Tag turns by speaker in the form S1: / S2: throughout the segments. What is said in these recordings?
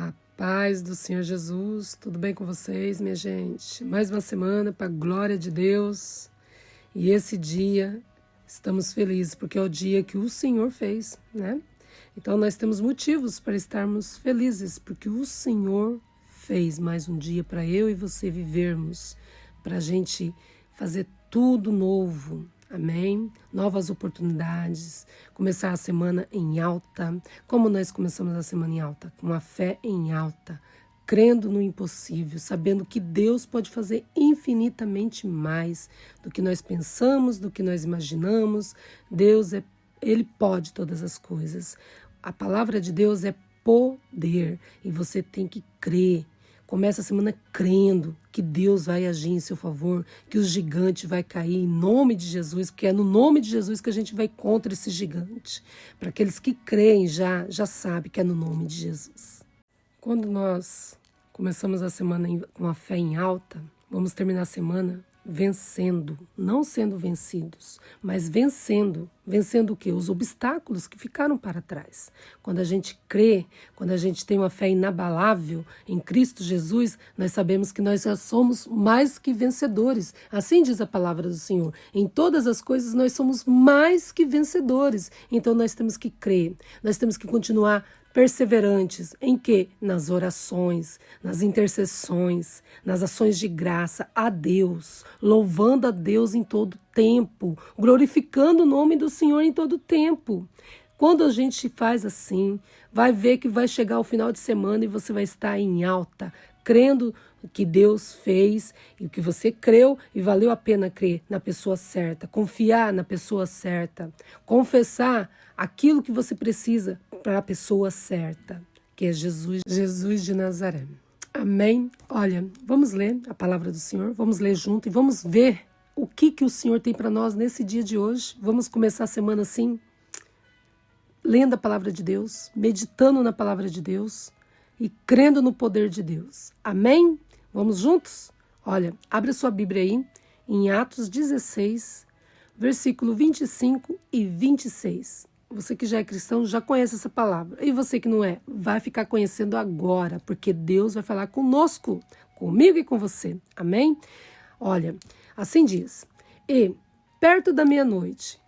S1: A paz do Senhor Jesus, tudo bem com vocês, minha gente? Mais uma semana para a glória de Deus. E esse dia estamos felizes, porque é o dia que o Senhor fez, né? Então nós temos motivos para estarmos felizes, porque o Senhor fez mais um dia para eu e você vivermos, para a gente fazer tudo novo. Amém? Novas oportunidades, começar a semana em alta. Como nós começamos a semana em alta? Com a fé em alta, crendo no impossível, sabendo que Deus pode fazer infinitamente mais do que nós pensamos, do que nós imaginamos. Ele pode todas as coisas. A palavra de Deus é poder e você tem que crer. Começa a semana crendo que Deus vai agir em seu favor, que o gigante vai cair em nome de Jesus, porque é no nome de Jesus que a gente vai contra esse gigante. Para aqueles que creem já sabem que é no nome de Jesus. Quando nós começamos a semana com a fé em alta, vamos terminar a semana vencendo, não sendo vencidos, mas vencendo. Vencendo o quê? Os obstáculos que ficaram para trás. Quando a gente crê, quando a gente tem uma fé inabalável em Cristo Jesus, nós sabemos que nós já somos mais que vencedores. Assim diz a palavra do Senhor. Em todas as coisas nós somos mais que vencedores. Então nós temos que crer, nós temos que continuar perseverantes em quê? Nas orações, nas intercessões, nas ações de graça a Deus, louvando a Deus em todo tempo, glorificando o nome do Senhor em todo tempo. Quando a gente faz assim, vai ver que vai chegar o final de semana e você vai estar em alta, crendo o que Deus fez e o que você creu e valeu a pena crer na pessoa certa, confiar na pessoa certa, confessar aquilo que você precisa para a pessoa certa, que é Jesus de Nazaré. Amém? Olha, vamos ler a palavra do Senhor, vamos ler junto e vamos ver o que o Senhor tem para nós nesse dia de hoje. Vamos começar a semana assim, lendo a palavra de Deus, meditando na palavra de Deus e crendo no poder de Deus. Amém? Vamos juntos? Olha, abre a sua Bíblia aí, em Atos 16, versículo 25 e 26. Você que já é cristão já conhece essa palavra. E você que não é, vai ficar conhecendo agora, porque Deus vai falar conosco, comigo e com você. Amém? Olha, assim diz. E, perto da meia-noite,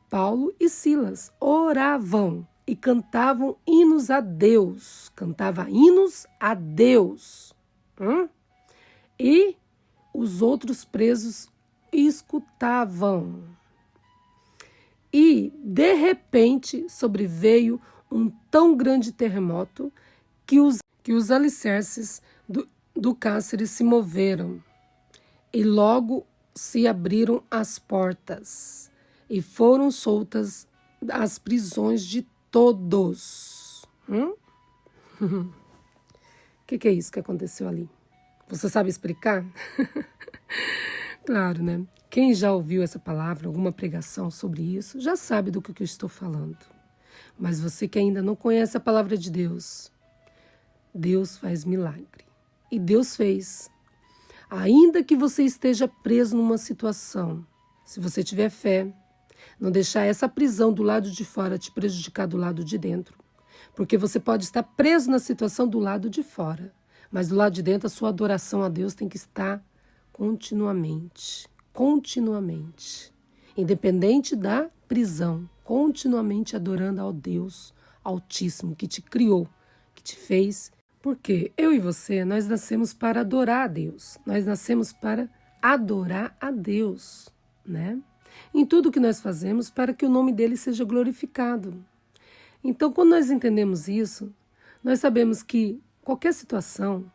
S1: Paulo e Silas oravam e cantavam hinos a Deus. Cantava hinos a Deus. E os outros presos escutavam. E, de repente, sobreveio um tão grande terremoto que os alicerces do cárcere se moveram. E logo se abriram as portas e foram soltas as prisões de todos. O que é isso que aconteceu ali? Você sabe explicar? Claro, né? Quem já ouviu essa palavra, alguma pregação sobre isso, já sabe do que eu estou falando. Mas você que ainda não conhece a palavra de Deus, Deus faz milagre. E Deus fez. Ainda que você esteja preso numa situação, se você tiver fé, não deixar essa prisão do lado de fora te prejudicar do lado de dentro. Porque você pode estar preso na situação do lado de fora, mas do lado de dentro a sua adoração a Deus tem que estar continuamente, independente da prisão, continuamente adorando ao Deus Altíssimo que te criou, que te fez. Porque eu e você, nós nascemos para adorar a Deus, nós nascemos para adorar a Deus, né? Em tudo que nós fazemos para que o nome dele seja glorificado. Então, quando nós entendemos isso, nós sabemos que qualquer situação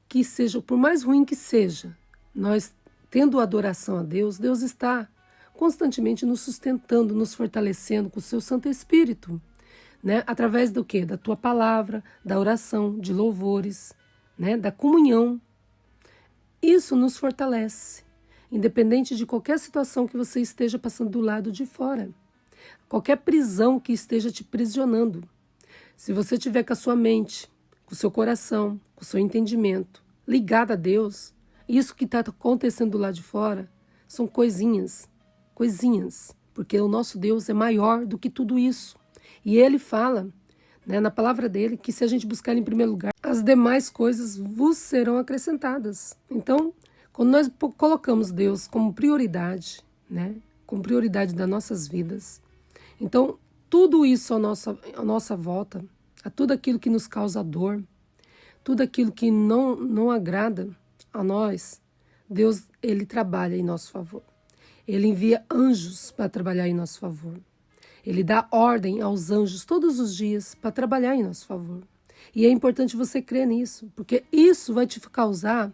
S1: que seja, por mais ruim que seja, nós tendo adoração a Deus, Deus está constantemente nos sustentando, nos fortalecendo com o seu Santo Espírito, né? Através do quê? Da tua palavra, da oração, de louvores, né? Da comunhão. Isso nos fortalece, independente de qualquer situação que você esteja passando do lado de fora, qualquer prisão que esteja te prisionando. Se você tiver com a sua mente, com o seu coração, com o seu entendimento ligado a Deus, isso que está acontecendo do lado de fora são coisinhas, porque o nosso Deus é maior do que tudo isso. E ele fala, né, na palavra dele, que se a gente buscar em primeiro lugar as demais coisas vos serão acrescentadas. Então, quando nós colocamos Deus como prioridade, né, como prioridade das nossas vidas, então tudo isso à nossa volta, a tudo aquilo que nos causa dor, tudo aquilo que não agrada a nós, Deus, Ele trabalha em nosso favor. Ele envia anjos para trabalhar em nosso favor. Ele dá ordem aos anjos todos os dias para trabalhar em nosso favor. E é importante você crer nisso, porque isso vai te causar,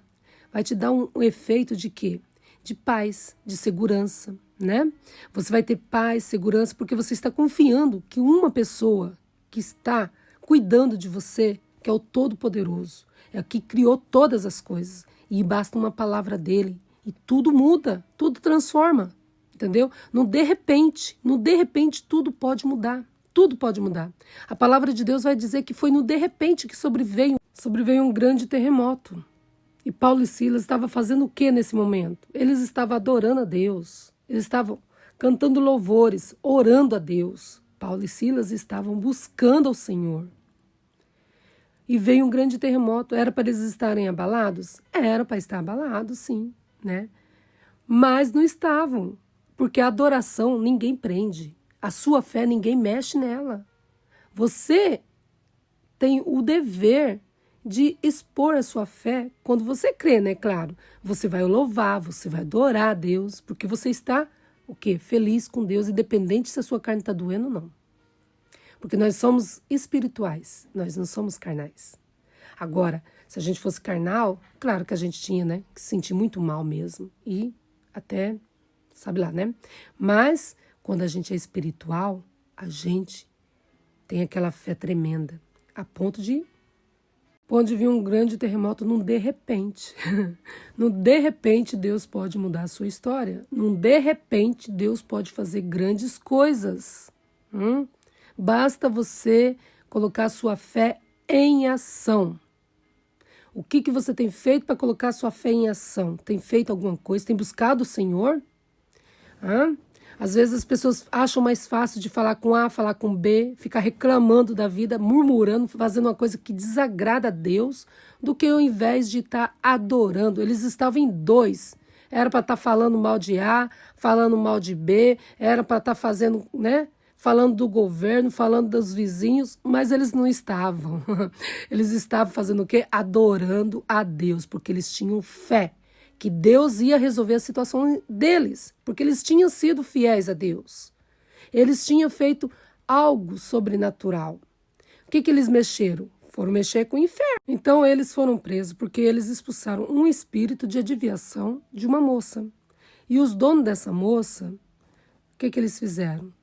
S1: vai te dar um efeito de quê? De paz, de segurança, né? Você vai ter paz, segurança, porque você está confiando que uma pessoa que está cuidando de você, que é o Todo-Poderoso, é o que criou todas as coisas, e basta uma palavra dele e tudo muda, tudo transforma, entendeu? No de repente tudo pode mudar. Tudo pode mudar. A palavra de Deus vai dizer que foi no de repente que sobreveio um grande terremoto. E Paulo e Silas estavam fazendo o que nesse momento? Eles estavam adorando a Deus. Eles estavam cantando louvores, orando a Deus. Paulo e Silas estavam buscando ao Senhor. E veio um grande terremoto. Era para eles estarem abalados? Era para estar abalados, sim, né? Mas não estavam, porque a adoração ninguém prende. A sua fé, ninguém mexe nela. Você tem o dever de expor a sua fé quando você crê, né? Claro, você vai louvar, você vai adorar a Deus, porque você está, o quê? Feliz com Deus, independente se a sua carne está doendo ou não. Porque nós somos espirituais, nós não somos carnais. Agora, se a gente fosse carnal, claro que a gente tinha, né, que se sentir muito mal mesmo. E até, sabe lá, né? Mas quando a gente é espiritual, a gente tem aquela fé tremenda, a ponto de vir um grande terremoto num de repente. Num de repente, Deus pode mudar a sua história. Num de repente, Deus pode fazer grandes coisas. Basta você colocar a sua fé em ação. O que você tem feito para colocar a sua fé em ação? Tem feito alguma coisa? Tem buscado o Senhor? Às vezes as pessoas acham mais fácil de falar com A, falar com B, ficar reclamando da vida, murmurando, fazendo uma coisa que desagrada a Deus, do que ao invés de estar adorando. Eles estavam em dois. Era para estar falando mal de A, falando mal de B, era para estar fazendo, né? Falando do governo, falando dos vizinhos, mas eles não estavam. Eles estavam fazendo o quê? Adorando a Deus, porque eles tinham fé que Deus ia resolver a situação deles, porque eles tinham sido fiéis a Deus. Eles tinham feito algo sobrenatural. O que eles mexeram? Foram mexer com o inferno. Então eles foram presos porque eles expulsaram um espírito de adivinhação de uma moça. E os donos dessa moça, o que eles fizeram?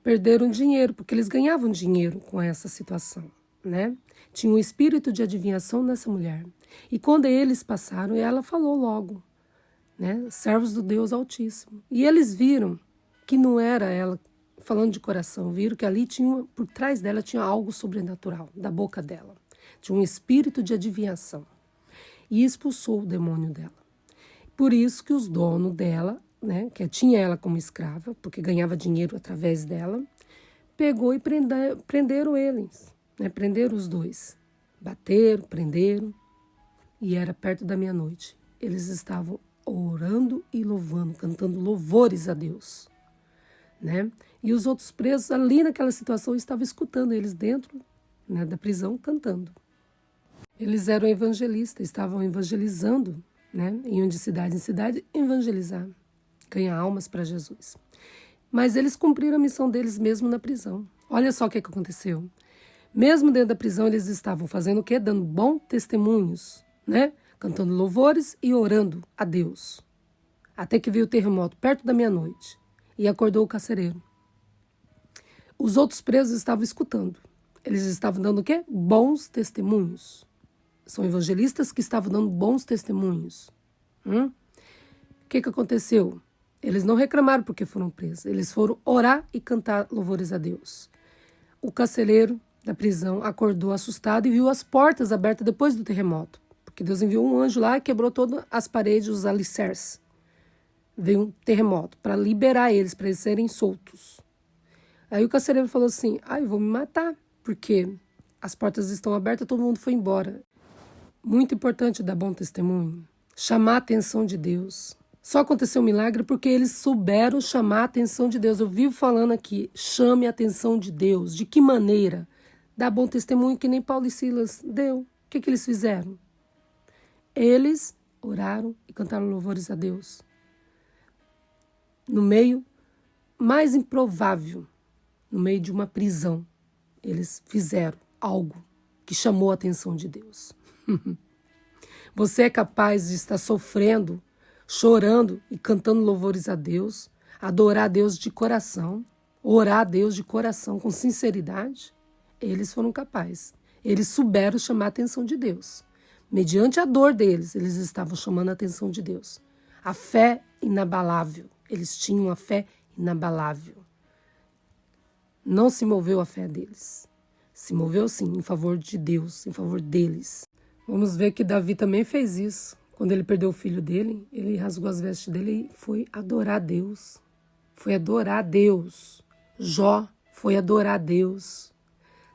S1: Perderam dinheiro, porque eles ganhavam dinheiro com essa situação, né? Tinha um espírito de adivinhação nessa mulher. E quando eles passaram, ela falou logo, né? Servos do Deus Altíssimo. E eles viram que não era ela falando de coração, viram que ali tinha, por trás dela tinha algo sobrenatural, da boca dela. Tinha um espírito de adivinhação. E expulsou o demônio dela. Por isso que os donos dela, né, que tinha ela como escrava, porque ganhava dinheiro através dela, pegou e prenderam eles, né, prenderam os dois. Bateram, prenderam, e era perto da meia-noite. Eles estavam orando e louvando, cantando louvores a Deus, né? E os outros presos ali naquela situação estavam escutando eles dentro, né, da prisão cantando. Eles eram evangelistas, estavam evangelizando, né, iam de cidade em cidade evangelizar, ganhar almas para Jesus. Mas eles cumpriram a missão deles mesmo na prisão. Olha só o que aconteceu. Mesmo dentro da prisão, eles estavam fazendo o quê? Dando bons testemunhos, né? Cantando louvores e orando a Deus. Até que veio o terremoto perto da meia-noite e acordou o carcereiro. Os outros presos estavam escutando. Eles estavam dando o quê? Bons testemunhos. São evangelistas que estavam dando bons testemunhos. O que aconteceu? Eles não reclamaram porque foram presos. Eles foram orar e cantar louvores a Deus. O carcereiro da prisão acordou assustado e viu as portas abertas depois do terremoto. Porque Deus enviou um anjo lá e quebrou todas as paredes, os alicerces. Veio um terremoto para liberar eles, para eles serem soltos. Aí o carcereiro falou assim, eu vou me matar, porque as portas estão abertas, todo mundo foi embora. muito importante dar bom testemunho, chamar a atenção de Deus. Só aconteceu um milagre porque eles souberam chamar a atenção de Deus. Eu vivo falando aqui, chame a atenção de Deus. De que maneira? Dar bom testemunho que nem Paulo e Silas deu. O que eles fizeram? Eles oraram e cantaram louvores a Deus. No meio mais improvável, no meio de uma prisão, eles fizeram algo que chamou a atenção de Deus. Você é capaz de estar sofrendo, chorando e cantando louvores a Deus, adorar a Deus de coração, orar a Deus de coração, com sinceridade? Eles foram capazes. Eles souberam chamar a atenção de Deus. Mediante a dor deles, eles estavam chamando a atenção de Deus. A fé inabalável. Eles tinham a fé inabalável. Não se moveu a fé deles. Se moveu sim, em favor de Deus, em favor deles. Vamos ver que Davi também fez isso. Quando ele perdeu o filho dele, ele rasgou as vestes dele e foi adorar a Deus. Foi adorar a Deus. Jó foi adorar a Deus.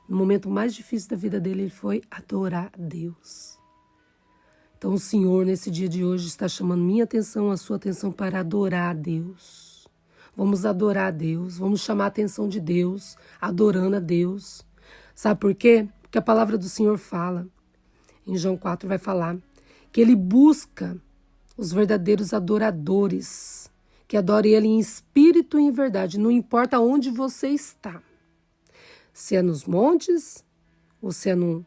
S1: No momento mais difícil da vida dele, ele foi adorar a Deus. Então o Senhor, nesse dia de hoje, está chamando minha atenção, a sua atenção para adorar a Deus. Vamos adorar a Deus, vamos chamar a atenção de Deus, adorando a Deus. Sabe por quê? Porque a palavra do Senhor fala, em João 4 vai falar, que Ele busca os verdadeiros adoradores, que adorem Ele em espírito e em verdade, não importa onde você está. Se é nos montes, ou se é no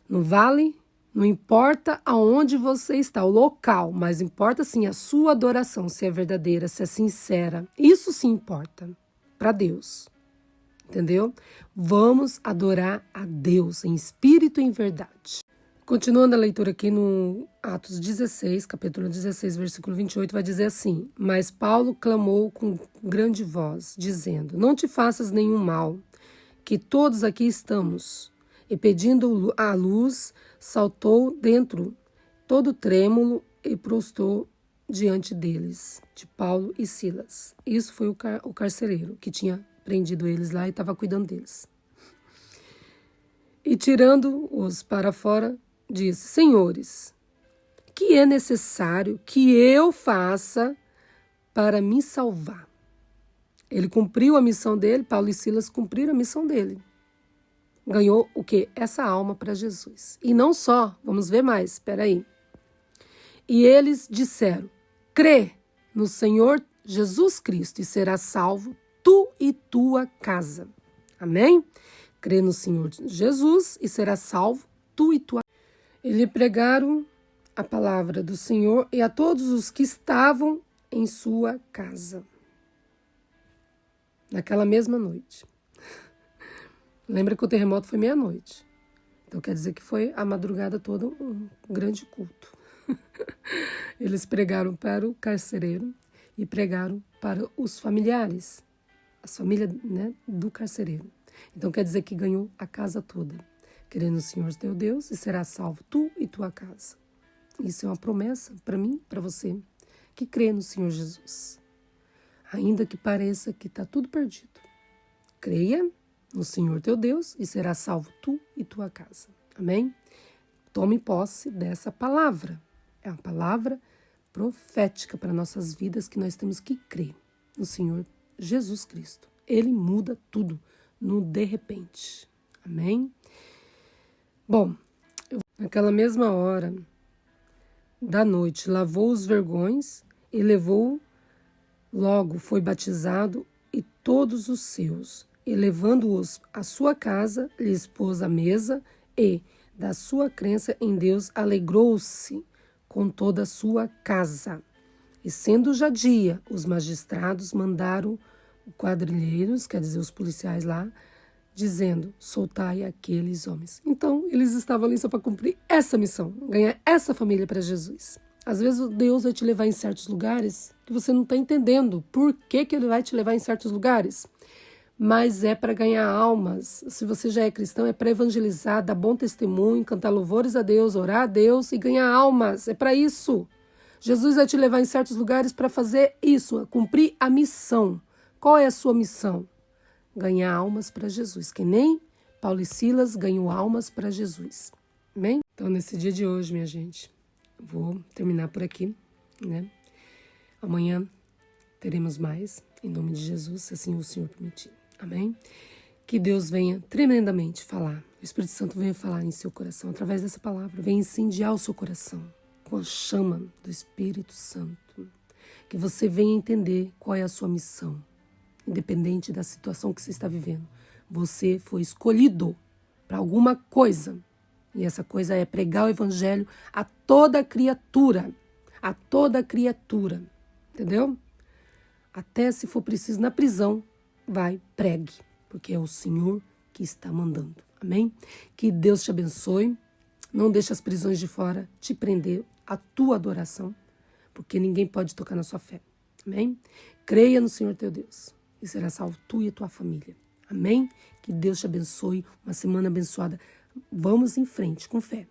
S1: vale, não importa aonde você está, o local, mas importa sim a sua adoração, se é verdadeira, se é sincera. Isso sim importa para Deus, entendeu? Vamos adorar a Deus em espírito e em verdade. Continuando a leitura aqui no Atos 16, capítulo 16, versículo 28, vai dizer assim: Mas Paulo clamou com grande voz, dizendo, não te faças nenhum mal, que todos aqui estamos. E pedindo a luz, saltou dentro, todo trêmulo, e prostrou diante deles, de Paulo e Silas. Isso foi o carcereiro que tinha prendido eles lá e estava cuidando deles. E tirando-os para fora, disse, senhores, que é necessário que eu faça para me salvar? Ele cumpriu a missão dele, Paulo e Silas cumpriram a missão dele. Ganhou o quê? Essa alma para Jesus. E não só, vamos ver mais, espera aí. E eles disseram, crê no Senhor Jesus Cristo e serás salvo, tu e tua casa. Amém? Crê no Senhor Jesus e serás salvo, tu e tua casa. Eles pregaram a palavra do Senhor e a todos os que estavam em sua casa. Naquela mesma noite. Lembra que o terremoto foi meia-noite. Então quer dizer que foi a madrugada toda um grande culto. Eles pregaram para o carcereiro e pregaram para os familiares. As famílias, né, do carcereiro. Então quer dizer que ganhou a casa toda. Crê no Senhor teu Deus e será salvo tu e tua casa. Isso é uma promessa para mim, para você, que crê no Senhor Jesus. Ainda que pareça que está tudo perdido. Creia no Senhor teu Deus e será salvo tu e tua casa. Amém? Tome posse dessa palavra. É uma palavra profética para nossas vidas que nós temos que crer no Senhor Jesus Cristo. Ele muda tudo no de repente. Amém? Bom, naquela mesma hora da noite, lavou os vergões e levou, logo foi batizado e todos os seus. E levando-os à sua casa, lhes pôs a mesa e, da sua crença em Deus, alegrou-se com toda a sua casa. E sendo já dia, os magistrados mandaram quadrilheiros, quer dizer, os policiais lá, dizendo, soltai aqueles homens. Então, eles estavam ali só para cumprir essa missão, ganhar essa família para Jesus. Às vezes Deus vai te levar em certos lugares que você não está entendendo por que Ele vai te levar em certos lugares. Mas é para ganhar almas. Se você já é cristão, é para evangelizar, dar bom testemunho, cantar louvores a Deus, orar a Deus e ganhar almas. É para isso. Jesus vai te levar em certos lugares para fazer isso, cumprir a missão. Qual é a sua missão? Ganhar almas para Jesus. Que nem Paulo e Silas ganham almas para Jesus. Amém? Então, nesse dia de hoje, minha gente, vou terminar por aqui, né? Amanhã teremos mais, em nome de Jesus, se assim o Senhor permitir. Amém? Que Deus venha tremendamente falar, o Espírito Santo venha falar em seu coração, através dessa palavra, venha incendiar o seu coração com a chama do Espírito Santo. Que você venha entender qual é a sua missão, independente da situação que você está vivendo. Você foi escolhido para alguma coisa, e essa coisa é pregar o evangelho a toda criatura, entendeu? Até se for preciso na prisão, vai, pregue, porque é o Senhor que está mandando. Amém? Que Deus te abençoe. Não deixe as prisões de fora te prender a tua adoração, porque ninguém pode tocar na sua fé. Amém? Creia no Senhor teu Deus e será salvo tu e a tua família. Amém? Que Deus te abençoe. Uma semana abençoada. Vamos em frente com fé.